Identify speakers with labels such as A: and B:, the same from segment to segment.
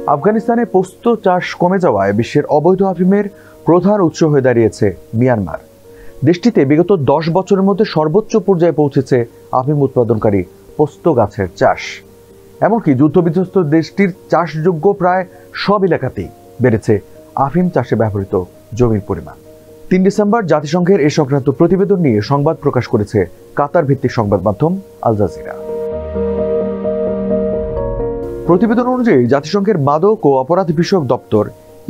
A: আফগানিস্তানে পোস্ত চাষ কমে যাওয়ায় বিশ্বের অবৈধ আফিমের প্রধান উৎস হয়ে দাঁড়িয়েছে মিয়ানমার। দেশটিতে বিগত 10 বছরের মধ্যে সর্বোচ্চ পর্যায়ে পৌঁছেছে আফিম উৎপাদনকারী পোস্ত গাছের চাষ। এমনকি যুদ্ধবিধ্বস্ত দেশটির চাষযোগ্য প্রায় সব এলাকাতেই বেড়েছে আফিম চাষে ব্যবহৃত জমির পরিমাণ। 3 ডিসেম্বর জাতিসংঘের এ সংক্রান্ত প্রতিবেদন নিয়ে সংবাদ প্রকাশ করেছে কাতার ভিত্তিক সংবাদ মাধ্যম আল জাজিরা। প্রতিবেদন অনুযায়ী জাতিসংঘের মাদক ও অপরাধ বিষয়ক দপ্তর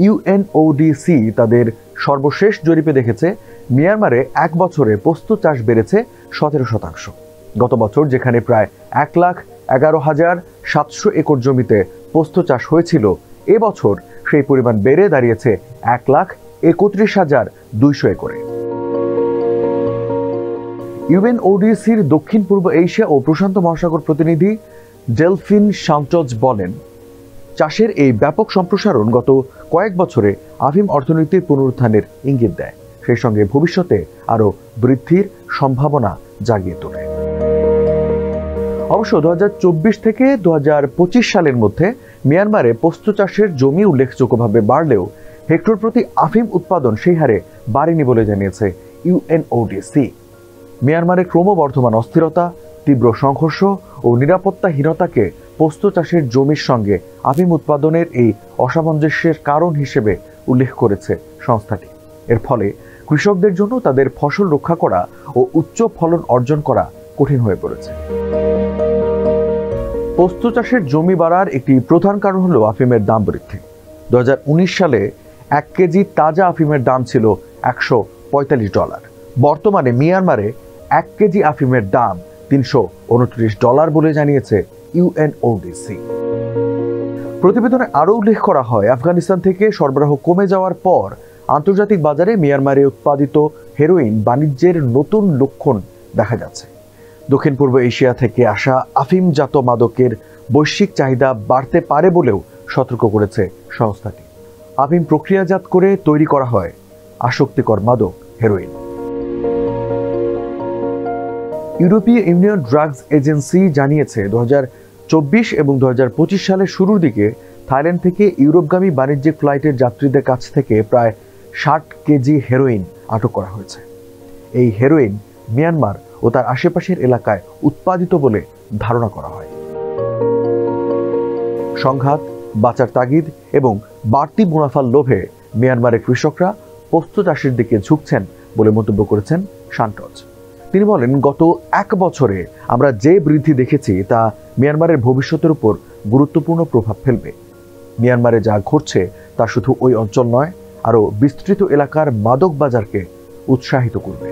A: ইউএনওডিসি তাদের সর্বশেষ জরিপে দেখেছে মিয়ানমারে 1 বছরে পোস্ত চাষ বেড়েছে 17%। গত বছর যেখানে প্রায় 1,11,700 একর জমিতে পোস্ত চাষ হয়েছিল, এবছর সেই পরিমাণ বেড়ে দাঁড়িয়েছে 1,31,200 একরে। ইউএনওডিসির দক্ষিণ পূর্ব এশিয়া ও প্রশান্ত মহাসাগর প্রতিনিধি ডেলফিন সান্টোজ বলেন, চাষের এই ব্যাপক সম্প্রসারণ গত কয়েক বছরে আফিম অর্থনীতির পুনরুত্থানের ইঙ্গিত দেয়, সেই সঙ্গে ভবিষ্যতে আরও বৃদ্ধির সম্ভাবনা জাগিয়ে তোলে। অবশ্য 2024 থেকে 2025 সালের মধ্যে মিয়ানমারে পোস্ত চাষের জমি উল্লেখযোগ্যভাবে বাড়লেও হেক্টর প্রতি আফিম উৎপাদন সেই হারে বাড়েনি বলে জানিয়েছে ইউএনওডিসি। মিয়ানমারের ক্রমবর্ধমান অস্থিরতা, তীব্র সংঘর্ষ ও নিরাপত্তাহীনতাকে পোস্ত চাষের জমির সঙ্গে আফিম উৎপাদনের এই অসামঞ্জস্যের কারণ হিসেবে উল্লেখ করেছে সংস্থাটি। এর ফলে কৃষকদের জন্য তাদের ফসল রক্ষা করা ও উচ্চ ফলন অর্জন করা কঠিন হয়ে পড়েছে। পোস্ত চাষের জমি বাড়ার একটি প্রধান কারণ হলো আফিমের দাম বৃদ্ধি। 2019 সালে 1 কেজি তাজা আফিমের দাম ছিল $145। বর্তমানে মিয়ানমারে 1 কেজি আফিমের দাম $329 বলে জানিয়েছে ইউএনওডিসি। প্রতিবেদনে আরও উল্লেখ করা হয়, আফগানিস্তান থেকে সরবরাহ কমে যাওয়ার পর আন্তর্জাতিক বাজারে মিয়ানমারে উৎপাদিত হেরোইন বাণিজ্যের নতুন লক্ষণ দেখা যাচ্ছে। দক্ষিণ পূর্ব এশিয়া থেকে আসা আফিমজাত মাদকের বৈশ্বিক চাহিদা বাড়তে পারে বলেও সতর্ক করেছে সংস্থাটি। আফিম প্রক্রিয়াজাত করে তৈরি করা হয় আসক্তিকর মাদক হেরোইন। ইউরোপীয় ইউনিয়ন ড্রাগস এজেন্সি জানিয়েছে 2024 এবং 2025 সালের শুরুর দিকে থাইল্যান্ড থেকে ইউরোপগামী বাণিজ্যিক ফ্লাইটের যাত্রীদের কাছ থেকে প্রায় 60 কেজি হেরোইন আটক করা হয়েছে। এই হেরোইন মিয়ানমার ও তার আশেপাশের এলাকায় উৎপাদিত বলে ধারণা করা হয়। সংঘাত, বাঁচার তাগিদ এবং বাড়তি মুনাফার লোভে মিয়ানমারের কৃষকরা পোস্ত চাষের দিকে ঝুঁকছেন বলে মন্তব্য করেছেন সান্টোজ। তিনি বলেন, গত 1 বছরে আমরা যে বৃদ্ধি দেখেছি তা মিয়ানমারের ভবিষ্যতের উপর গুরুত্বপূর্ণ প্রভাব ফেলবে। মিয়ানমারে যা ঘটছে তা শুধু ওই অঞ্চল নয়, আরও বিস্তৃত এলাকার মাদক বাজারকে উৎসাহিত করবে।